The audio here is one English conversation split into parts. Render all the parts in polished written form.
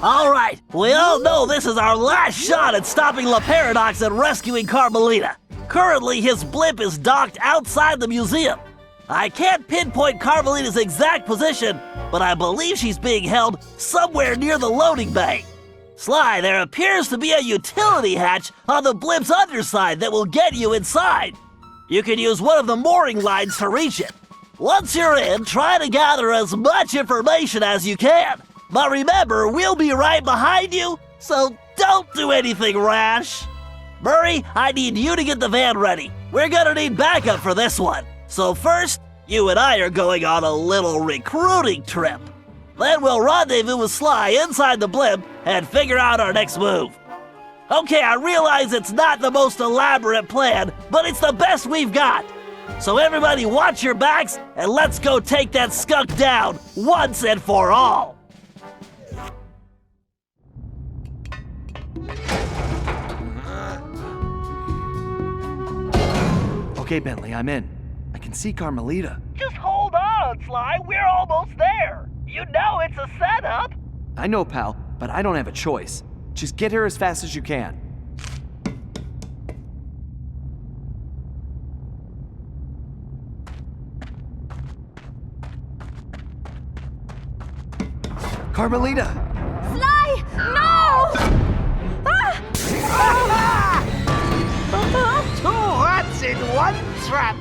All right, we all know this is our last shot at stopping La Paradox and rescuing Carmelita. Currently, his blimp is docked outside the museum. I can't pinpoint Carmelita's exact position, but I believe she's being held somewhere near the loading bay. Sly, there appears to be a utility hatch on the blimp's underside that will get you inside. You can use one of the mooring lines to reach it. Once you're in, try to gather as much information as you can. But remember, we'll be right behind you, so don't do anything rash. Murray, I need you to get the van ready. We're gonna need backup for this one. So first, you and I are going on a little recruiting trip. Then we'll rendezvous with Sly inside the blimp and figure out our next move. Okay, I realize it's not the most elaborate plan, but it's the best we've got. So everybody watch your backs and let's go take that skunk down once and for all. Okay, Bentley, I'm in. I can see Carmelita. Just hold on, Sly. We're almost there. You know it's a setup. I know, pal, but I don't have a choice. Just get here as fast as you can. Carmelita! Sly! No! Two rats in one trap!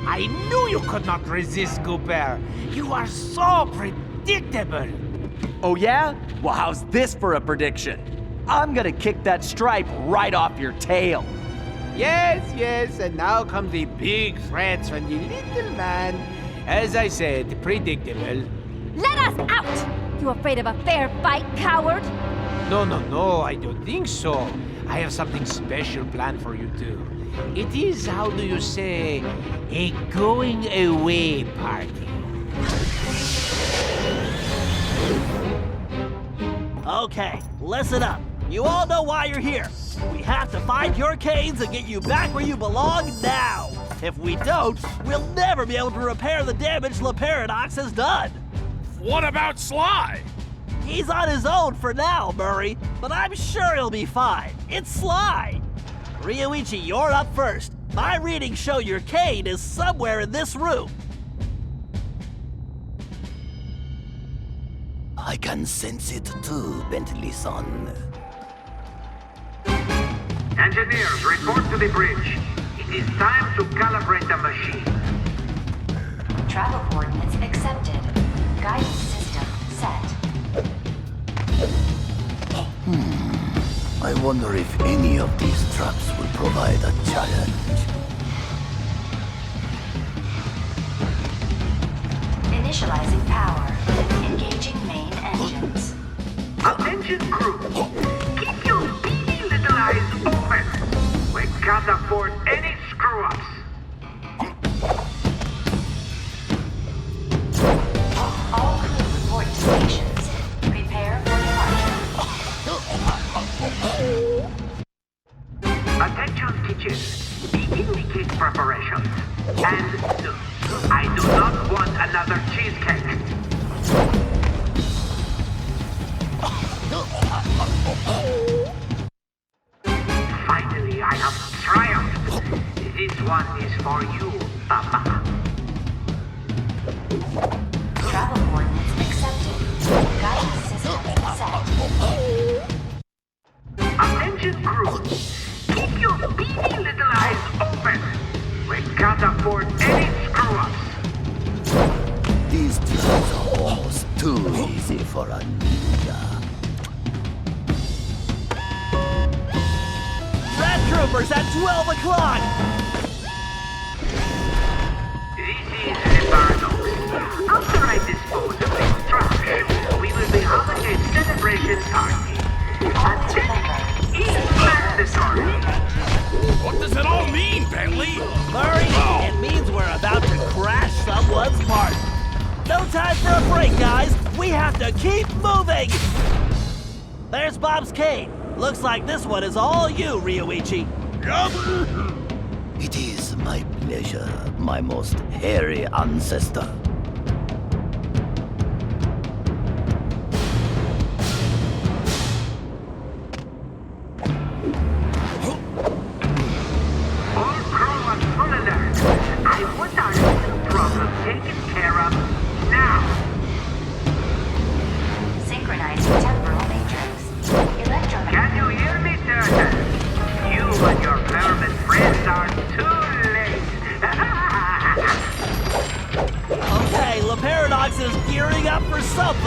I knew you could not resist, Gooper. You are so predictable. Oh yeah? Well, how's this for a prediction? I'm gonna kick that stripe right off your tail. Yes, and now come the big threats from the little man. As I said, predictable. Let us out! You afraid of a fair fight, coward? No, I don't think so. I have something special planned for you two. It is, how do you say, a going away party. Okay, listen up. You all know why you're here. We have to find your canes and get you back where you belong now. If we don't, we'll never be able to repair the damage La Paradox has done. What about Sly? He's on his own for now, Murray, but I'm sure he'll be fine. It's Sly. Ryoichi, you're up first. My readings show your cane is somewhere in this room. I can sense it too, Bentley-san. Engineers, report to the bridge. It is time to calibrate the machine. Travel coordinates accepted. Guidance system set. I wonder if any of these traps will provide a challenge. Initializing power. Engaging main engines. Attention crew. Keep your beady little eyes open. We can't afford any screw-ups. All crew report to stations. Prepare for departure. Attention kitchen. Begin the cake preparations. And no, I do not want another cheesecake. Finally, I have triumphed. This one is for you, Papa. Travel coordinates accepted. Guidance system set. Attention crew. Keep your beady little eyes open. We can't afford any screw-ups. These traps are almost too easy for a ninja. Red Troopers at 12 o'clock! This is the paradox. After I dispose of this trash, we will be having a celebration party. And this is mandatory. What does it all mean, Bentley? Murray, it means we're about to crash someone's party. No time for a break, guys. We have to keep moving. There's Bob's cane. Looks like this one is all you, Ryoichi. It is my pleasure, my most hairy ancestor.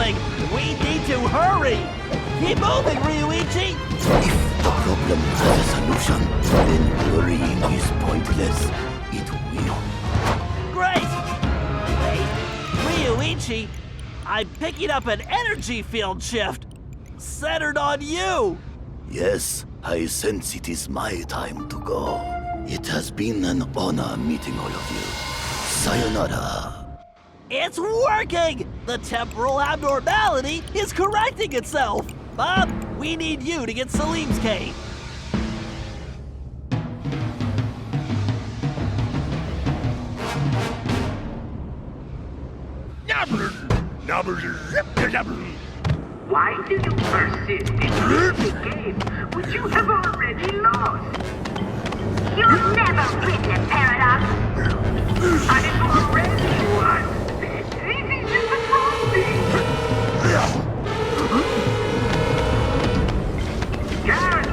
moving! We need to hurry! Keep moving, Ryuichi! If the problem has a solution, then worrying is pointless. It will. Great! Wait, Ryuichi, I'm picking up an energy field shift centered on you! Yes, I sense it is my time to go. It has been an honor meeting all of you. Sayonara. It's working! The temporal abnormality is correcting itself! Bob, we need you to get Salim's cave. Why do you persist in this game which you have already lost? You'll never win the paradox! I've already won! This is just a trophy! Guards,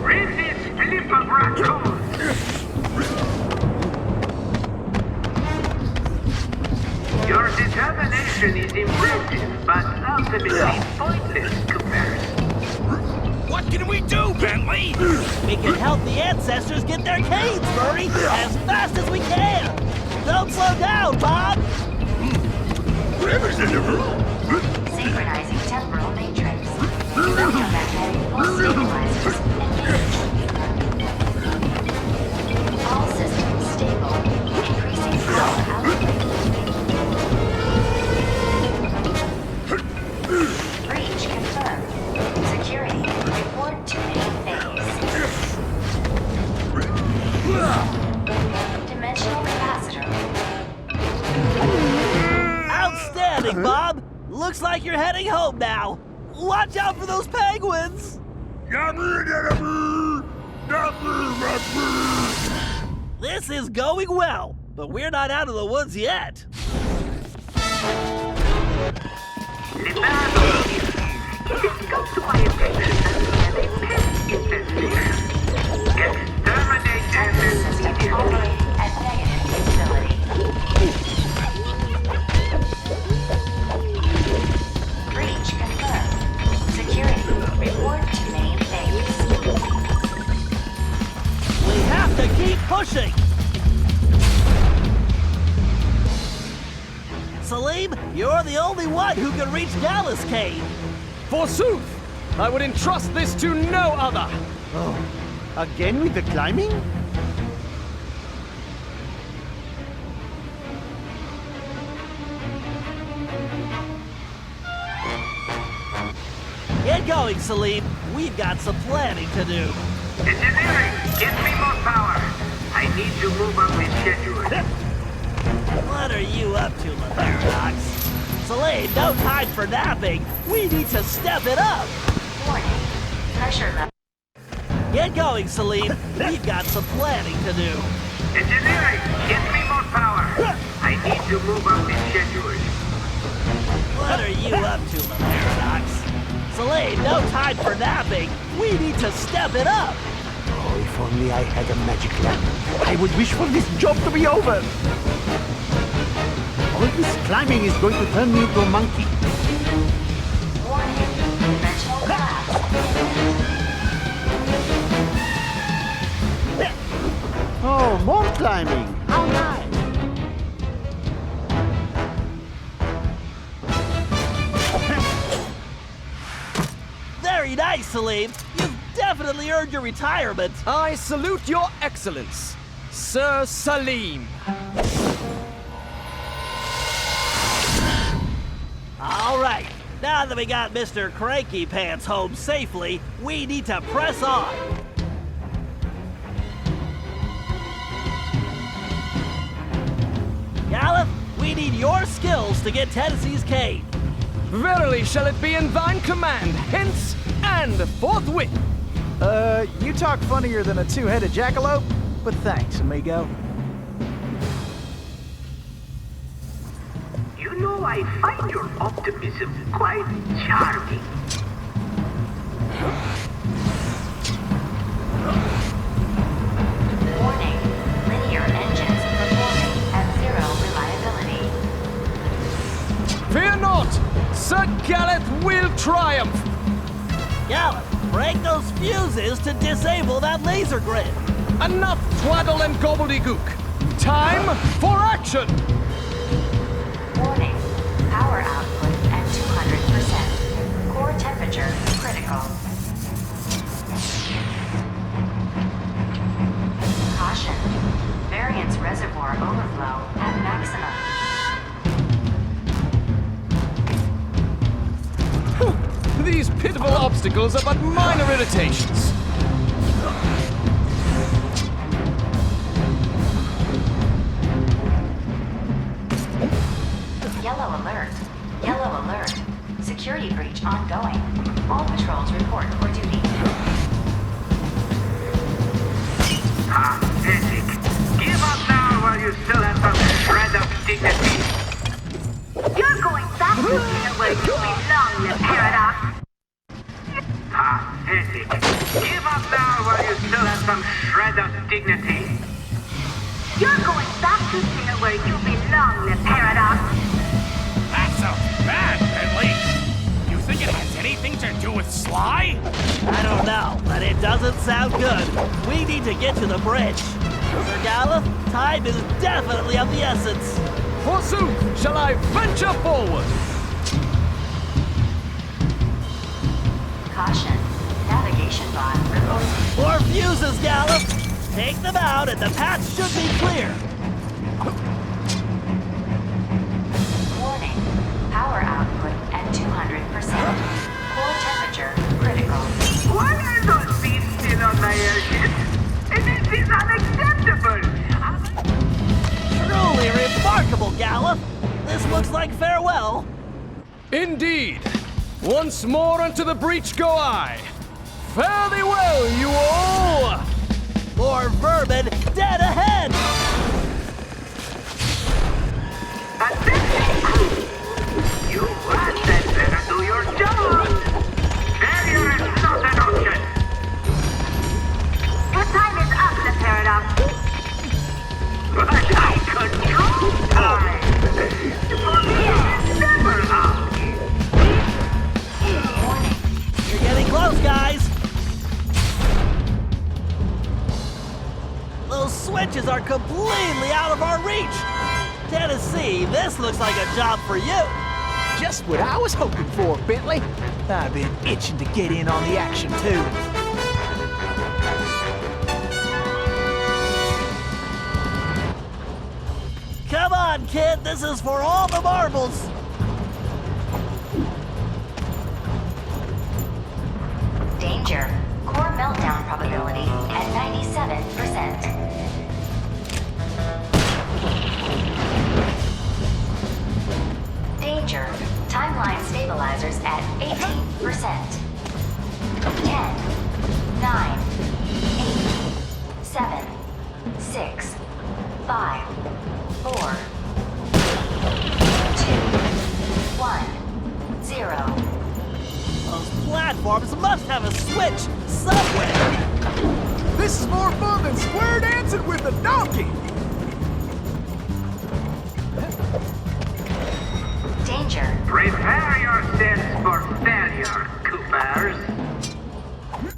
read this slip of raccoons! Your determination is impressive, but ultimately pointless comparison. What can we do, Bentley? We can help the ancestors get their caves, Murray, as fast as we can! Don't slow down, Bob! Synchronizing temporal matrix. Electromagnetic pulse stabilizers engaged. All systems stable. Increasing power output. Breach confirmed. Security. Report to main phase. Dimensional capacitor. Outstanding, Bob! Looks like you're heading home now. Watch out for those penguins! This is going well, but we're not out of the woods yet. It has come to my attention that we have a pest infestation. Exterminate them System immediately. operating at negative utility. Breach confirmed. Security. Report to main phase. We have to keep pushing! Salim, you're the only one who can reach Gallus Cave. Forsooth! I would entrust this to no other! Again with the climbing? Get going, Salim. We've got some planning to do. Engineering, give me more power. I need to move up the schedule. What are you up to, Paradox? Salim, no time for napping. We need to step it up. Warning. Pressure level. Get going, Salim. We've got some planning to do. Engineering, give me more power. I need to move up the schedule. What are you up to, Paradox? Salim, no time for napping. We need to step it up. Oh, if only I had a magic lamp. I would wish for this job to be over. All this climbing is going to turn me into a monkey. Warning. Dimensional collapse. Oh, more climbing. How nice. Very nice, Salim. You've definitely earned your retirement. I salute your excellence, Sir Salim. All right. Now that we got Mr. Cranky Pants home safely, we need to press on. Gallup, we need your skills to get Tennessee's cave. Verily shall it be in thine command, hence and forthwith. You talk funnier than a two-headed jackalope, but thanks, amigo. You know, I find your optimism quite charming. Warning. Linear engines performing at 0 reliability. Fear not, Sir Take those fuses to disable that laser grid. Enough twaddle and gobbledygook. Time for action! Warning. Power output at 200%. Core temperature critical. Caution. Variance reservoir overflow at maximum. These pitiful obstacles are but minor irritations. Yellow alert. Yellow alert. Security breach ongoing. All patrols report for duty. Pathetic. Give up now while you still have some shred of dignity. You're going back to where you belong, you paradox. Pathetic. Give up now while you still have some shred of dignity. You're going back to where you belong, you paradox. That sounds bad, Bentley. You think it has anything to do with Sly? I don't know, but it doesn't sound good. We need to get to the bridge. Sir Gallup, time is definitely of the essence. Forsooth, shall I venture forward? Caution. Navigation bot remote. More fuses, Gallup. Take them out and the path should be clear. Warning. Power output at 200%. Core temperature critical. Why are those thieves still on my airship? This is unacceptable! Truly remarkable, Gallup. This looks like farewell. Indeed. Once more unto the breach go I. Fare thee well, you all! More vermin dead ahead! Attention, crew! You had better do your job! Failure is not an option! Your time is up, the paradox. But I control time! For me, it's never up! You're getting close, guys! Those switches are completely out of our reach! Tennessee, this looks like a job for you! Just what I was hoping for, Bentley. I've been itching to get in on the action, too. Come on, kid, this is for all the marbles! Danger. Core meltdown probability at 97%. Danger. Timeline stabilizers at 18%. 10, 9, 8, 7, 6, 5, 4, 2, 1, 0. Those platforms must have a switch somewhere! This is more fun than square dancing with a donkey! Danger. Prepare yourselves for failure, Coopers.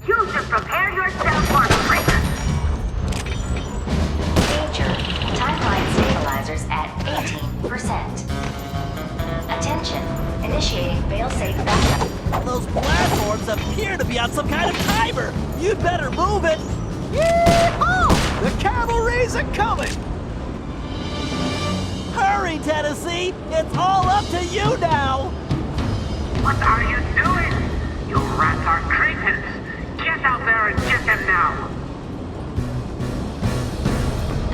You should prepare yourself for prison. Danger. Timeline stabilizers at 18%. Attention. Initiating failsafe backup. Those platforms appear to be on some kind of timer! You'd better move it! Yeehaw! The cavalry's a-coming! Hurry, Tennessee! It's all up to you now! What are you doing? You rats are cretins. Get out there and get them now.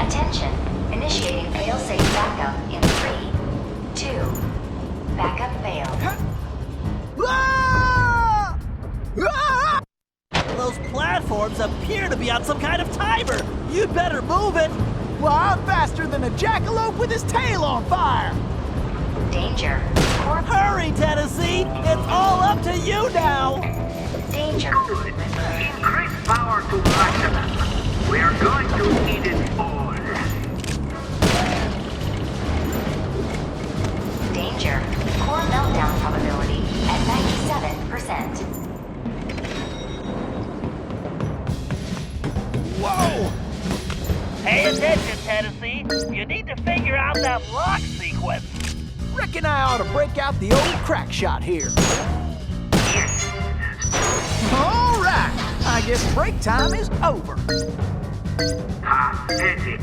Attention. Initiating failsafe backup in 3, 2. Backup failed. Ah! Ah! Those platforms appear to be on some kind of timer! You'd better move it! Well, I'm faster than a jackalope with his tail on fire! Danger. Core Hurry, Tennessee! It's all up to you now! danger. Good. Increase power to maximum. We are going to need it all. Danger. Core meltdown probability at 97%. Pay attention, Tennessee. You need to figure out that lock sequence. Reckon I ought to break out the old crack shot here. All right. I guess break time is over. Pathetic.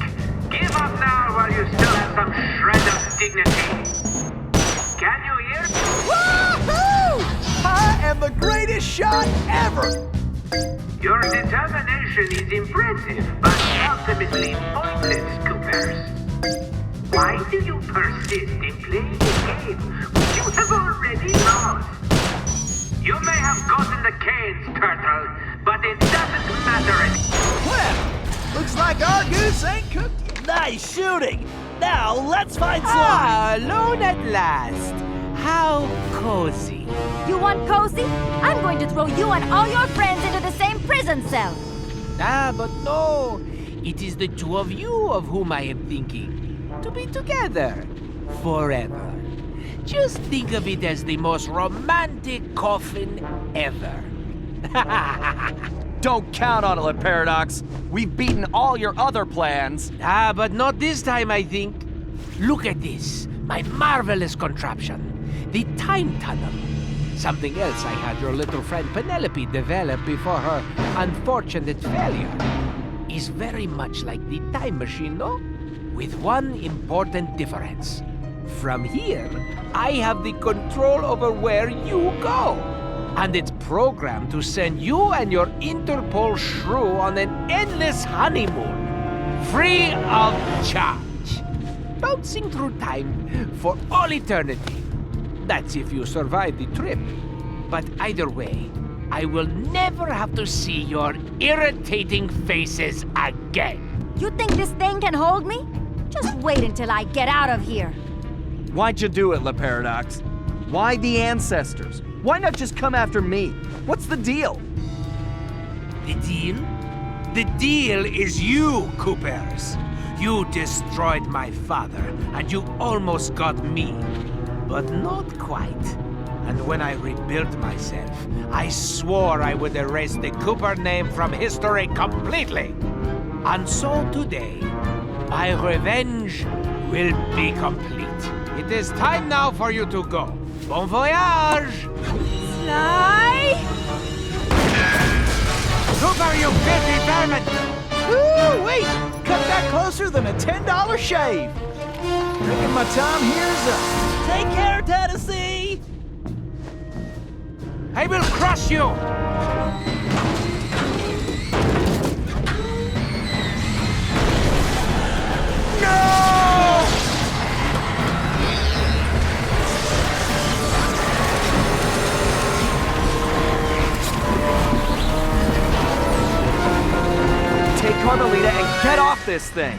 Give up now while you still have some shred of dignity. Can you hear? Woohoo! I am the greatest shot ever! Your determination is impressive, but ultimately pointless, Coopers. Why do you persist in playing a game which you have already lost? You may have gotten the canes, Turtle, but it doesn't matter. Well, looks like our goose ain't cooked yet. Nice shooting. Now let's find Sly. Alone at last. How cozy. You want cozy? I'm going to throw you and all your friends into the same prison cell. But no. It is the two of you of whom I am thinking. To be together. Forever. Just think of it as the most romantic coffin ever. Don't count on it, Paradox. We've beaten all your other plans. But not this time, I think. Look at this. My marvelous contraption. The time tunnel. Something else I had your little friend Penelope develop before her unfortunate failure. Is very much like the time machine, no? With one important difference. From here, I have the control over where you go. And it's programmed to send you and your Interpol shrew on an endless honeymoon. Free of charge. Bouncing through time for all eternity. That's if you survive the trip. But either way, I will never have to see your irritating faces again. You think this thing can hold me? Just wait until I get out of here. Why'd you do it, Paradox? Why the ancestors? Why not just come after me? What's the deal? The deal? The deal is you, Coopers. You destroyed my father, and you almost got me. But not quite. And when I rebuilt myself, I swore I would erase the Cooper name from history completely. And so today, my revenge will be complete. It is time now for you to go. Bon voyage! Sly! Cooper, you filthy vermin! Ooh, wait! Cut that closer than a $10 shave. Reckon my time here's up. Take care, Tennessee. I will crush you! Take Carmelita and get off this thing.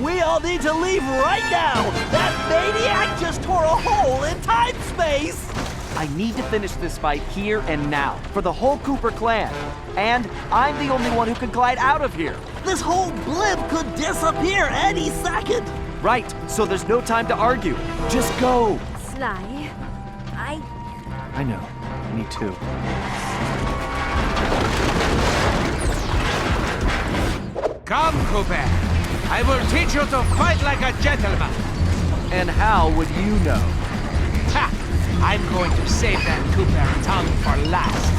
We all need to leave right now. That maniac just tore a hole in time-space. I need to finish this fight here and now for the whole Cooper clan. And I'm the only one who can glide out of here. This whole blimp could disappear any second. Right, so there's no time to argue. Just go. Sly, I know. Me too. Come, Cooper. I will teach you to fight like a gentleman. And how would you know? Ha! I'm going to save that Cooper tongue for last.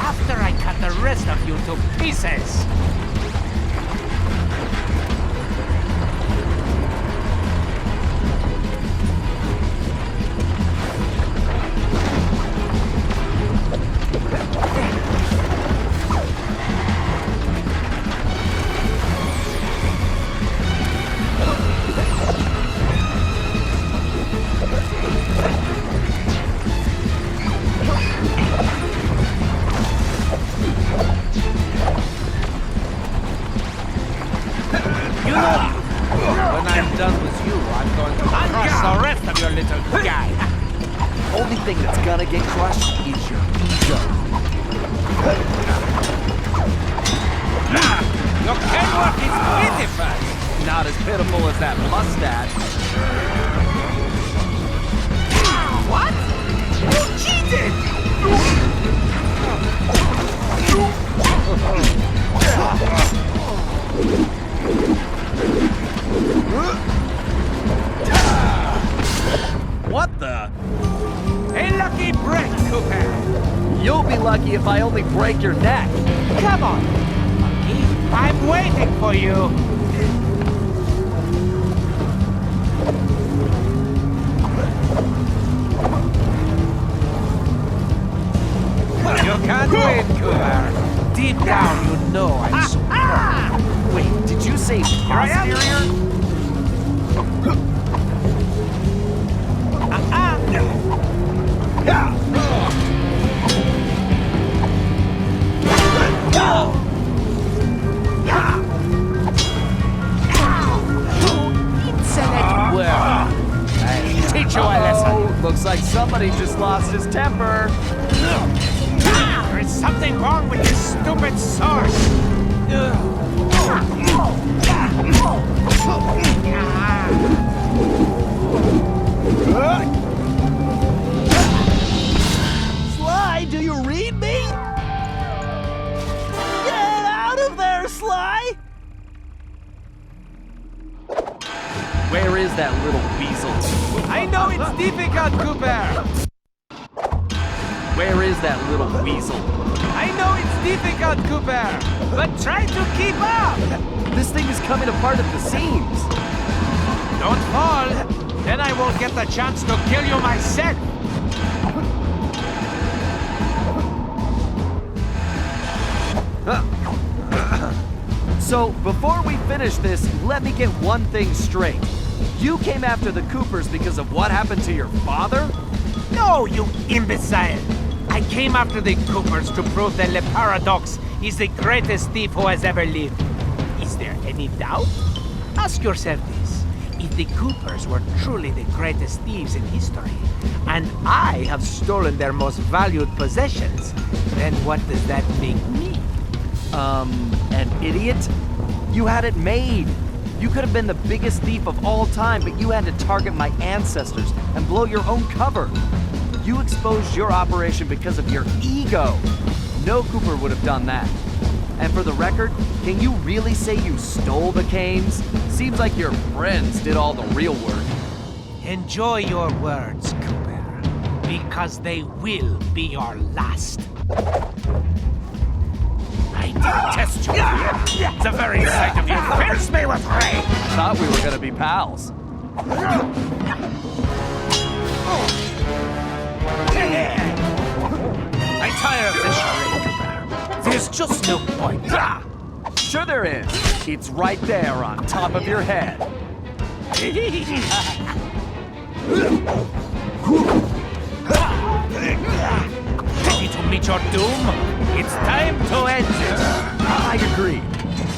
After I cut the rest of you to pieces. When I'm done with you, I'm going to crush the rest of your little guy. Only thing that's gonna get crushed is your ego. Your can work is pitiful. Not as pitiful as that mustache. What? You cheated! if I only break your neck. Come on, monkey. I'm waiting for you. You can't win, Cooper. Deep down, you know I'm superb. Wait, did you say posterior? Excellent work. I'll teach you a lesson. Looks like somebody just lost his temper. There is something wrong with this stupid sword. Sly, do you read me? Get out of there, Sly! Where is that little weasel? I know it's difficult, Cooper. Where is that little weasel? I know it's difficult, Cooper, but try to keep up. This thing is coming apart at the seams. Don't fall, then I won't get the chance to kill you myself. So, before we finish this, let me get one thing straight. You came after the Coopers because of what happened to your father? No, you imbecile! I came after the Coopers to prove that Le Paradox is the greatest thief who has ever lived. Is there any doubt? Ask yourself this. If the Coopers were truly the greatest thieves in history, and I have stolen their most valued possessions, then what does that make me? An idiot? You had it made. You could have been the biggest thief of all time, but you had to target my ancestors and blow your own cover. You exposed your operation because of your ego. No Cooper would have done that. And for the record, can you really say you stole the canes? Seems like your friends did all the real work. Enjoy your words, Cooper, because they will be your last. I detest you. The very sight of you fills me with rage. Thought we were gonna be pals. I'm tired of this charade, Cooper. There's just no point. Sure there is. It's right there on top of your head. Ready to meet your doom? It's time to end this. I agree.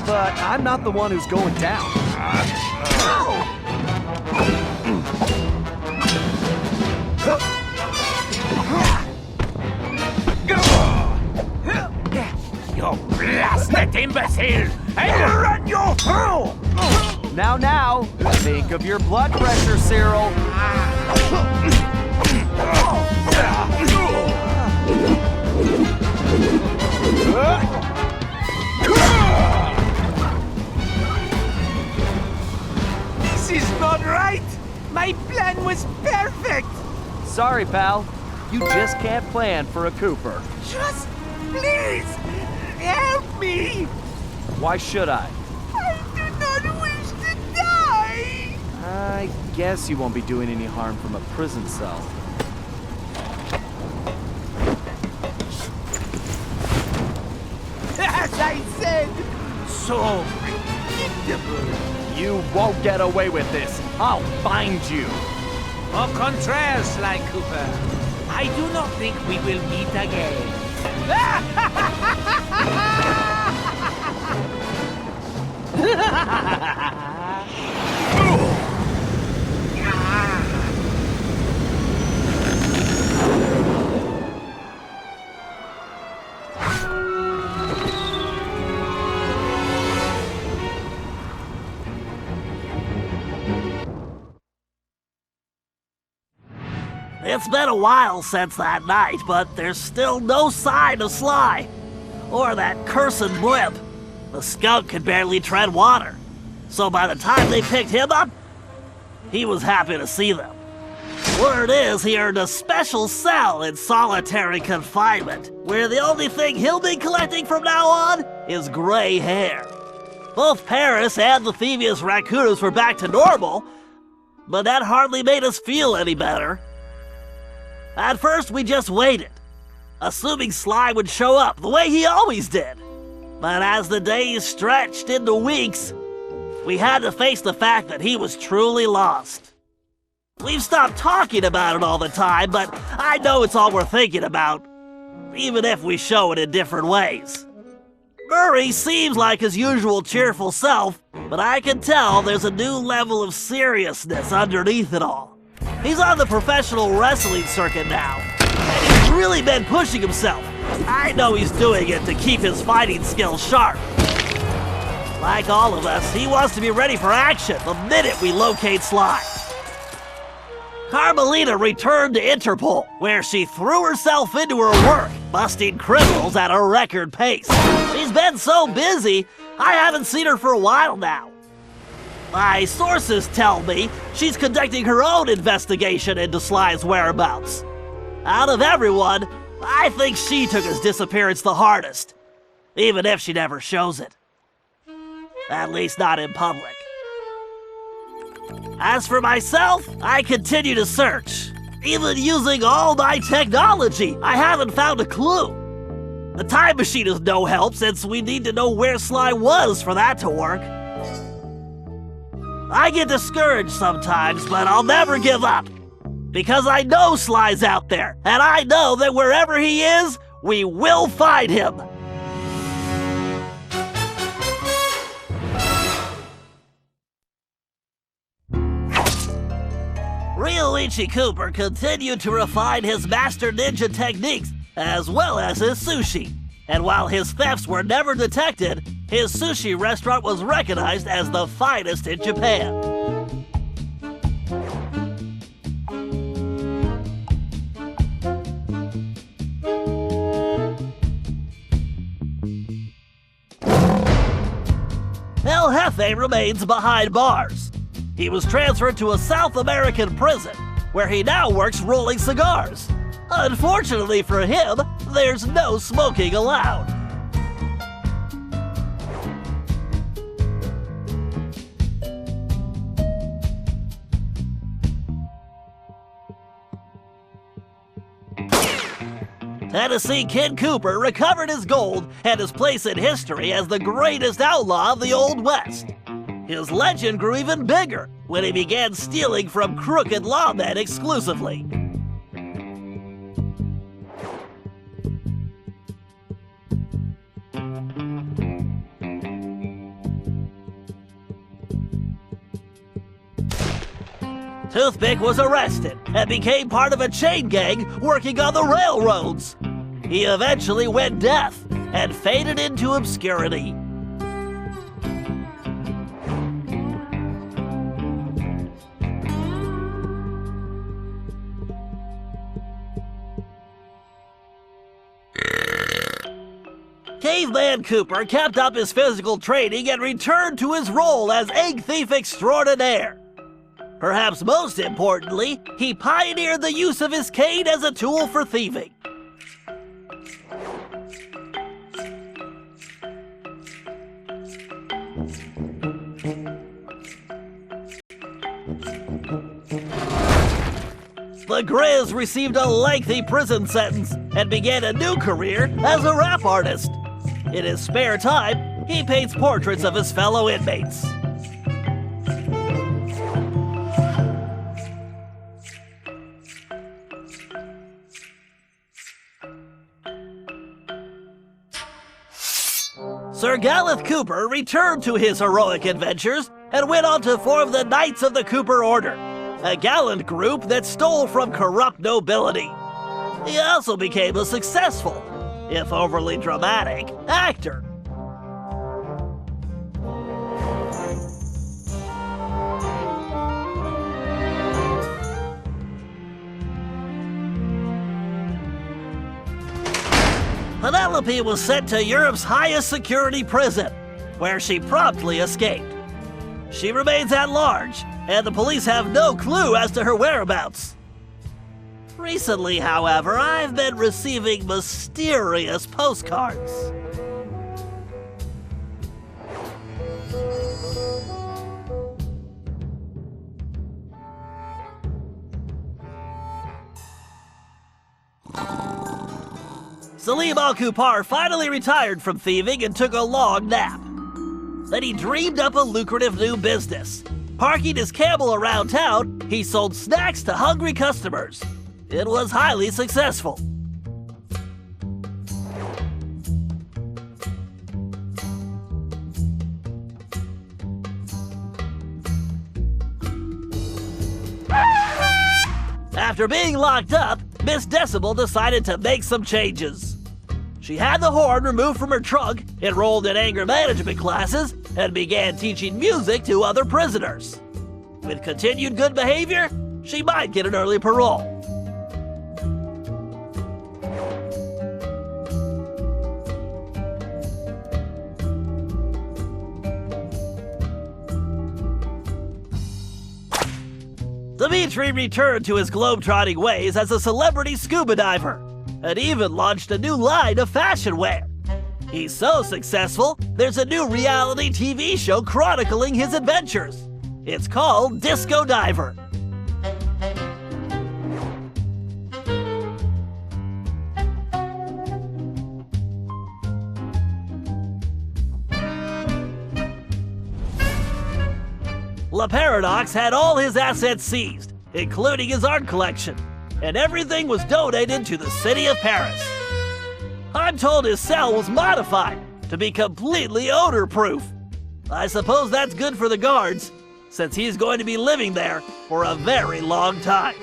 But I'm not the one who's going down. You blasted imbecile! I'll run you through! Now, think of your blood pressure, Cyril. This is not right! My plan was perfect! Sorry, pal. You just can't plan for a Cooper. Just please help me! Why should I? I do not wish to die! I guess you won't be doing any harm from a prison cell. As I said, so predictable. You won't get away with this. I'll find you. Au contraire, Sly Cooper. I do not think we will meet again. It's been a while since that night, but there's still no sign of Sly. Or that cursed blimp. The skunk could barely tread water. So by the time they picked him up, he was happy to see them. Word is he earned a special cell in solitary confinement, where the only thing he'll be collecting from now on is gray hair. Both Paris and the Thievius Raccoonus were back to normal, but that hardly made us feel any better. At first, we just waited, assuming Sly would show up the way he always did. But as the days stretched into weeks, we had to face the fact that he was truly lost. We've stopped talking about it all the time, but I know it's all we're thinking about, even if we show it in different ways. Murray seems like his usual cheerful self, but I can tell there's a new level of seriousness underneath it all. He's on the professional wrestling circuit now, and he's really been pushing himself. I know he's doing it to keep his fighting skills sharp. Like all of us, he wants to be ready for action the minute we locate Sly. Carmelita returned to Interpol, where she threw herself into her work, busting criminals at a record pace. She's been so busy, I haven't seen her for a while now. My sources tell me she's conducting her own investigation into Sly's whereabouts. Out of everyone, I think she took his disappearance the hardest, even if she never shows it. At least not in public. As for myself, I continue to search. Even using all my technology, I haven't found a clue. The time machine is no help since we need to know where Sly was for that to work. I get discouraged sometimes, but I'll never give up. Because I know Sly's out there, and I know that wherever he is, we will find him. Ryoichi Cooper continued to refine his master ninja techniques as well as his sushi. And while his thefts were never detected, his sushi restaurant was recognized as the finest in Japan. El Jefe remains behind bars. He was transferred to a South American prison, where he now works rolling cigars. Unfortunately for him, there's no smoking allowed. Tennessee Kid Cooper recovered his gold and his place in history as the greatest outlaw of the Old West. His legend grew even bigger when he began stealing from crooked lawmen exclusively. Toothpick was arrested and became part of a chain gang working on the railroads. He eventually went deaf and faded into obscurity. Caveman Cooper kept up his physical training and returned to his role as egg thief extraordinaire. Perhaps most importantly, he pioneered the use of his cane as a tool for thieving. The Grizz received a lengthy prison sentence and began a new career as a rap artist. In his spare time, he paints portraits of his fellow inmates. Sir Gallup Cooper returned to his heroic adventures and went on to form the Knights of the Cooper Order, a gallant group that stole from corrupt nobility. He also became a successful, if overly dramatic, actor. Penelope was sent to Europe's highest security prison, where she promptly escaped. She remains at large, and the police have no clue as to her whereabouts. Recently, however, I've been receiving mysterious postcards. Salim Al-Kupar finally retired from thieving and took a long nap. Then he dreamed up a lucrative new business. Parking his camel around town, he sold snacks to hungry customers. It was highly successful. After being locked up, Miss Decibel decided to make some changes. She had the horn removed from her trunk, enrolled in anger management classes, and began teaching music to other prisoners. With continued good behavior, she might get an early parole. Dimitri returned to his globetrotting ways as a celebrity scuba diver, and even launched a new line of fashion wear. He's so successful, there's a new reality TV show chronicling his adventures. It's called Disco Diver. La Paradox had all his assets seized, including his art collection, and everything was donated to the city of Paris. I'm told his cell was modified to be completely odor-proof. I suppose that's good for the guards, since he's going to be living there for a very long time.